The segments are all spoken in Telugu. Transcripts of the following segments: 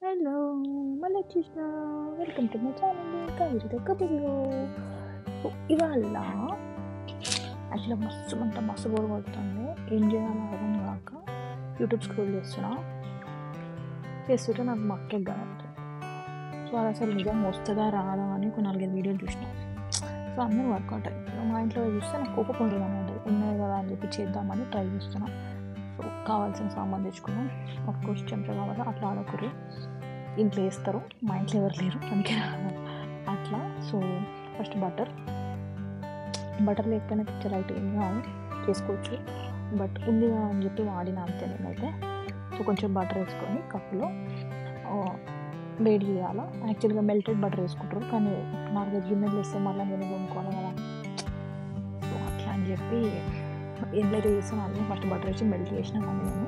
హలో! మళ్ళొచ్చేసినా. వెల్కమ్ టు మై ఛానల్ కావేరితో కబుర్లు. సో, ఇవాళ యాక్చువల్‌గా మస్తు బోర్ కొడుతుంది. ఏం చేయాలో అర్థం కాక యూట్యూబ్ స్క్రోల్ చేస్తుంటే నాకు మా అక్కకి కనపడ్డది. సో, అది అసలు నిజంగా వస్తుందా రాదా అని ఒక 4, 5 వీడియోలు చూసినా. సో, అందరూ వర్కౌట్ అయ్యారు. మా ఇంట్లో చూస్తే నాకు కోపం పడదన్నమాట. ఉన్నాయి కదా అని చెప్పి చేద్దామని ట్రై చేస్తున్నా. సో, కావాల్సిన సామాన్ తెచ్చుకున్నాం. ఆఫ్‌కోర్స్ చెంచా కావాలా, అట్లా ఆడకూడదు. ఇంట్లో వేస్తారు, మా ఇంట్లో ఎవరు లేరు అందుకే అట్లా. సో ఫస్ట్ బటర్ లేకపోయినా పిక్చర్ అయితే ఏం కాదు, చేసుకోవచ్చు. బట్ ఉంది కదా అని చెప్పి వాడిన అంతే నేనైతే. సో కొంచెం బటర్ వేసుకొని కప్పులో వేడి చేయాలి. యాక్చువల్గా మెల్టెడ్ బటర్ వేసుకుంటారు, కానీ 4, 5 గిన్నెలు వేస్తే మళ్ళీ నేను కొనుక్కోవాలి కదా. సో అట్లా అని చెప్పి ఎండ్లైతే చేస్తాను అన్నీ ఫస్ట్ బటర్ వేసి మెల్ట్ చేసినా. కానీ నేను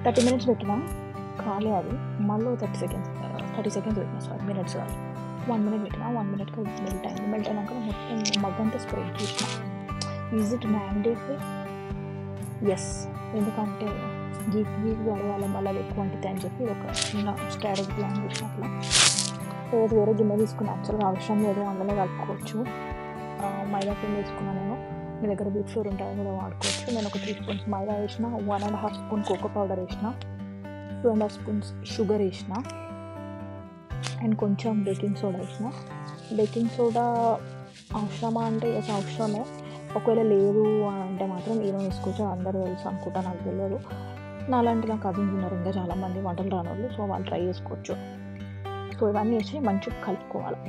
30 minutes పెట్టినా ఖాళీ అది. మళ్ళీ 30 seconds పెట్టినా, సారీ మినిట్స్ కాదు, 1 minute పెట్టినా. 1 minute మెల్ట్ అయినాక మొత్తం మగ్గంతా స్ప్రెడ్ చేసిన. Is it mandatory? ఎస్. ఎందుకంటే గీక్ అడగాలి మళ్ళీ ఎక్కువ ఉంటుంది అని చెప్పి ఒక చిన్న స్ట్రాటజీ ప్లాన్ చేసిన. అట్లా వేరే గిన్నె తీసుకున్న, యాక్చువల్గా అవసరం లేదు, అందులో కలుపుకోవచ్చు. మైదా పిండి వేసుకున్నా నేను. మీ దగ్గర వీట్ ఫ్లోర్ ఉంటుంది కూడా వాడుకోవచ్చు. నేను ఒక 3 spoons మైదా వేసిన, 1.5 spoon కోకో పౌడర్ వేసిన, 2.5 spoons షుగర్ వేసిన, అండ్ కొంచెం బేకింగ్ సోడా వేసిన. బేకింగ్ సోడా అవసరమా అంటే ఎస్ అవసరమే. ఒకవేళ లేదు అని అంటే మాత్రం ఏమో వేసుకోవచ్చు, అందరూ తెలుసు అనుకుంటా, నాకు తెలియదు. నాలాంటి నా కజిన్స్ ఉన్నారు ఇంకా చాలామంది వంటలు రాని వాళ్ళు, సో వాళ్ళు ట్రై చేసుకోవచ్చు. సో ఇవన్నీ వేసి మంచిగా కలుపుకోవాలి.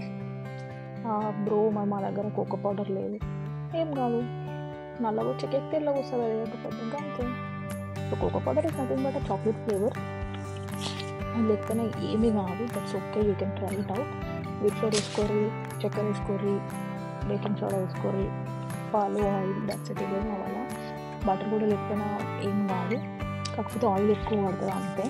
బ్రో మా దగ్గర కోకో పౌడర్ లేదు, ఏం కాదు, నల్లగా వచ్చే కేక్ తెల్లగా వస్తుంది, లేకపోతే అంతే. So cocoa powder is nothing but chocolate flavour. లేకపోయినా ఏమీ కాదు, that's okay, you can try it out. Wheat flour వేసుకోరి, చక్కెర వేసుకోరి, బేకింగ్ సోడా వేసుకోరి, పాలు, ఆయిల్, దట్స్ ఇట్. ఇవే కావాలా. బటర్ కూడా లేకపోయినా ఏం కాదు, కాకపోతే ఆయిల్ ఎక్కువ పడుతుంది అంతే.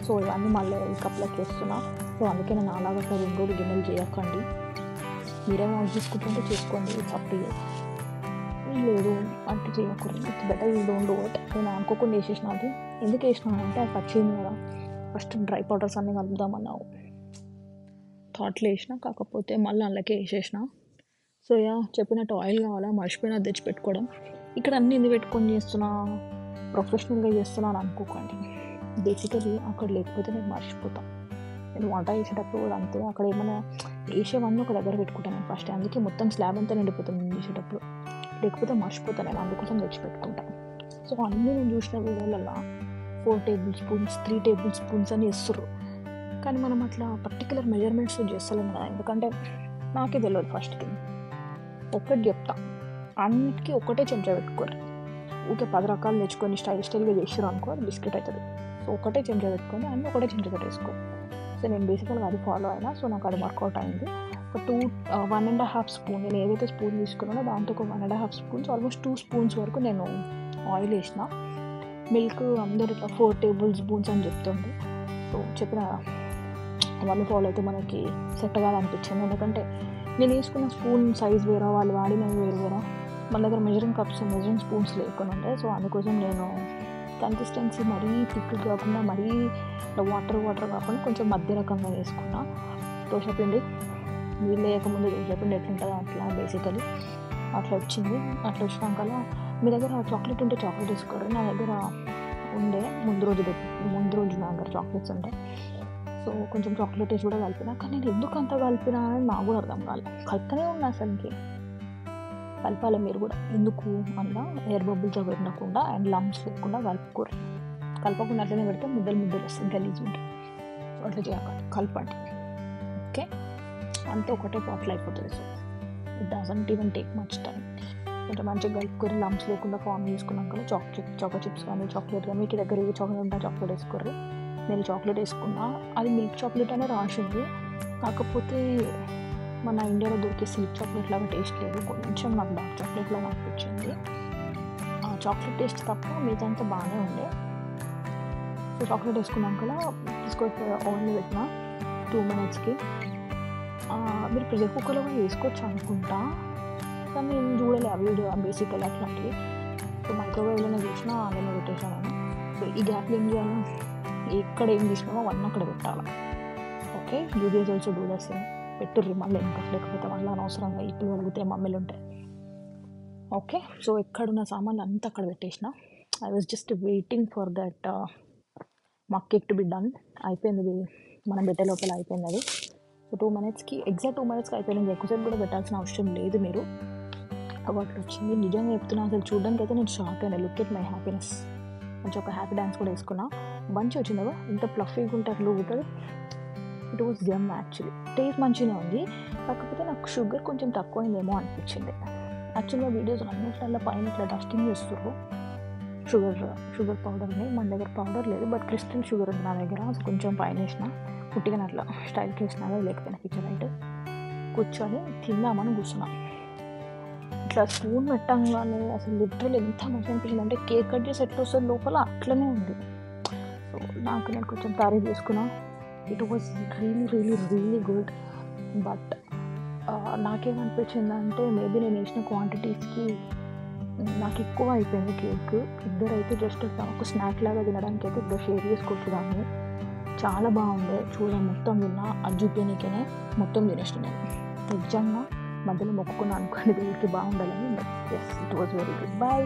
సో ఇవన్నీ మళ్ళీ ఈ కప్లోకి వేస్తున్నా. సో అందుకే నేను అలాగా 2 గిన్నెలు చేయకండి. మీరేమో ఆయిల్ తీసుకుంటుంటే చేసుకోండి, ఇట్స్ అప్ టు యూ. లేదు అంటే చేయకూడదు, it's better you don't do it. నేను అనుకోకుండా వేసేసిన. అది ఎందుకు వేసినాను అంటే అది పచ్చింది కదా, ఫస్ట్ డ్రై పౌడర్స్ అన్నీ కలుపుదామన్నావు థాట్లో వేసిన, కాకపోతే మళ్ళీ అందులోకే వేసేసిన. సో చెప్పినట్టు ఆయిల్ కావాలా, మర్చిపోయినా తెచ్చి పెట్టుకోవడం. ఇక్కడ అన్నీ ఎందుకు పెట్టుకొని చేస్తున్నా, ప్రొఫెషనల్గా చేస్తున్నాను అనుకోకండి. బేసికలీ అక్కడ లేకపోతే నేను మర్చిపోతాను. నేను వంట చేసేటప్పుడు కూడా అంతే, అక్కడ ఏమైనా వేసేవన్నీ ఒక దగ్గర పెట్టుకుంటాను నేను ఫస్ట్. అందుకే మొత్తం స్లాబ్ అంతా నిండిపోతాను నేను చేసేటప్పుడు, లేకపోతే మర్చిపోతాను నేను, అందుకోసం తెచ్చి పెట్టుకుంటాను. సో అన్నీ నేను చూసిన వీడియోలలో 4 tablespoons 3 tablespoons అని ఇస్తారు, కానీ మనం అట్లా పర్టికులర్ మెజర్మెంట్స్ చేస్తలేము కదా. ఎందుకంటే నాకే తెలియదు ఫస్ట్కి. ఒక్కటి చెప్తా, అన్నిటికీ ఒకటే చెంచా పెట్టుకోరు. ఊకే 10 రకాలు తెచ్చుకొని స్టైల్గా చేసారు అనుకో, బిస్కెట్ అవుతుంది. సో ఒకటే చెంచా పెట్టుకొని అన్నీ ఒకటే చెంచా పెట్టేసుకో. సో నేను బేసికల్గా అది ఫాలో అయినా, సో నాకు అది వర్కౌట్ అయింది. ఒక 1.5 spoon, నేను ఏదైతే స్పూన్ తీసుకున్నానో దాంతో ఒక 1.5 spoons, ఆల్మోస్ట్ 2 spoons వరకు నేను ఆయిల్ వేసిన. మిల్క్ అందరు ఇట్లా 4 tablespoons అని చెప్తుండే. సో చెప్పిన వాళ్ళు ఫాలో అయితే మనకి సెట్ కాదనిపించింది. ఎందుకంటే నేను వేసుకున్న స్పూన్ సైజ్ వేరే, వాళ్ళు వాడినవి వేరు. మన దగ్గర మెజరింగ్ కప్స్, మెజరింగ్ స్పూన్స్ లేకుండా ఉంటాయి. సో అందుకోసం నేను కన్సిస్టెన్సీ మరీ థిక్ కాకుండా, మరీ వాటర్ కాకుండా కొంచెం మధ్య రకంగా వేసుకున్నా. దోశపిండి నీళ్ళు వేయకముందు దోశపిండి ఎట్లుంటుందో అట్లా బేసికలీ అట్లా వచ్చింది. అట్లా వచ్చినాక మీ దగ్గర చాక్లెట్ ఉంటే చాక్లెట్ వేసుకోరు. నా దగ్గర ఉండే ముందు రోజు నా దగ్గర చాక్లెట్స్ ఉంటాయి. సో కొంచెం చాక్లెట్ వేసి కూడా కలిపినా, కానీ నేను ఎందుకు అంత కలిపినా అని నాకు కూడా అర్థం కాలేదు. కలుపుతూనే ఉన్నా అసలుకి. కలపాలి మీరు కూడా, ఎందుకు అలా ఎయిర్ బబుల్స్ పెట్టకుండా అండ్ లంప్స్ లేకుండా కలుపుకోరు. కలపకుండా అట్లనే పెడితే ముద్దలు వస్తుంది, గలీజ్ ఉంటుంది. సో అట్లా చేయకండి, కలపండి. ఓకే, అంతా ఒకటే పాట్లో అయిపోతుంది. So it doesn't even take much time. కొంచెం మంచిగా కలుపుకొని లంప్స్ లేకుండా ఫామ్ చేసుకున్నాక చాకో చిప్స్ కానీ చాక్లెట్ కానీ, మీకు దగ్గర ఏ చాక్లెట్ ఉంటే చాక్లెట్ వేసుకోర్రి. నేను చాక్లెట్ వేసుకున్నా, అది మిల్క్ చాక్లెట్ అనే రాసింది, కాకపోతే మన ఇండియాలో దొరికే సిల్క్ చాక్లెట్ లాగా టేస్ట్ లేదు, కొంచెం నాకు డార్క్ చాక్లెట్ లాగా అనిపించింది. ఆ చాక్లెట్ టేస్ట్ తప్ప మిగతా బాగానే ఉండే. సో చాక్లెట్ వేసుకున్నాక తీసుకొచ్చి ఓవెన్లో పెట్టిన 2 minutesకి. మీరు ప్రెషర్ కుక్కర్లో కూడా వేసుకోవచ్చు అనుకుంటా, కానీ నేను చూడలే ఆ వీడియో బేసికల్ అట్లాంటివి. సో మైక్రోవేవ్లోనే చూసినా, అందులో పెట్టేసాను. సో ఈ గ్యాప్లో ఏం చేయాలి, ఎక్కడ ఏం తీసినామో అవన్నీ అక్కడ పెట్టాలి. Okay, you guys also do the same. పెట్టుర్రి మళ్ళీ ఇంకా, లేకపోతే మళ్ళీ అనవసరంగా ఇప్పుడు అడిగితే మమ్మీలు ఉంటాయి. ఓకే, సో ఎక్కడున్న సామాన్లు అంతా అక్కడ పెట్టేసిన. I was just waiting for that mug cake to be done. అయిపోయింది, మనం పెట్టే లోపల అయిపోయింది అది. సో 2 minutesకి ఎగ్జాక్ట్ 2 minutesకి అయిపోయింది. ఎక్కువసేపు కూడా పెట్టాల్సిన అవసరం లేదు మీరు. అవార్డు వచ్చింది, నిజంగా చెప్తున్నా. అసలు చూడడానికి అయితే నేను షాక్ అయినా. Look at my happiness. కొంచెం ఒక హ్యాపీ డ్యాన్స్ కూడా వేసుకున్నా. మంచి వచ్చింది కదా, ఇంత ఫ్లఫీగా ఉంటే అట్లా ఉంటుంది. It was Jammu actually. Taste మంచిగా ఉంది, కాకపోతే నాకు షుగర్ కొంచెం తక్కువైందేమో అనిపించింది. యాక్చువల్గా వీడియోస్ అన్నిట్లలో పైన ఇట్లా డస్టింగ్ చేస్తుర్రు షుగర్ పౌడర్ని. మన దగ్గర పౌడర్ లేదు, బట్ క్రిస్టల్ షుగర్ ఉంది నా దగ్గర. అసలు కొంచెం పైన వేసిన, పుట్టిగా అట్లా స్టైల్కి వేసినా, లేకపోయినా కిచెన్ అయితే కూర్చొని తిందామని కూర్చున్నా. ఇట్లా స్పూన్ పెట్టంగానే అసలు లిటరల్ ఎంత మంచిగా అనిపించింది అంటే, కేక్ కట్ చేసి ఎట్లా వస్తుంది లోపల అట్లనే ఉంది. సో నేను కొంచెం క్యారీ చేసుకున్నా. It was really good. But నాకేమనిపించిందంటే, మేబీ నేను వేసిన క్వాంటిటీస్కి నాకు ఎక్కువ అయిపోయింది కేక్. ఇద్దరైతే జస్ట్ ఒక స్నాక్ లాగా తినడానికి అయితే ఇద్దరు షేర్ చేసుకోవచ్చు దాన్ని. చాలా బాగుండే. మొత్తం తిన్నా, అది చూపించడానికే మొత్తం తినేసిన నేను. నిజంగా మధ్యలో మొక్కుకున్నా అనుకోండి దేవుడికి బాగుండాలని. But yes, it was very good. Bye.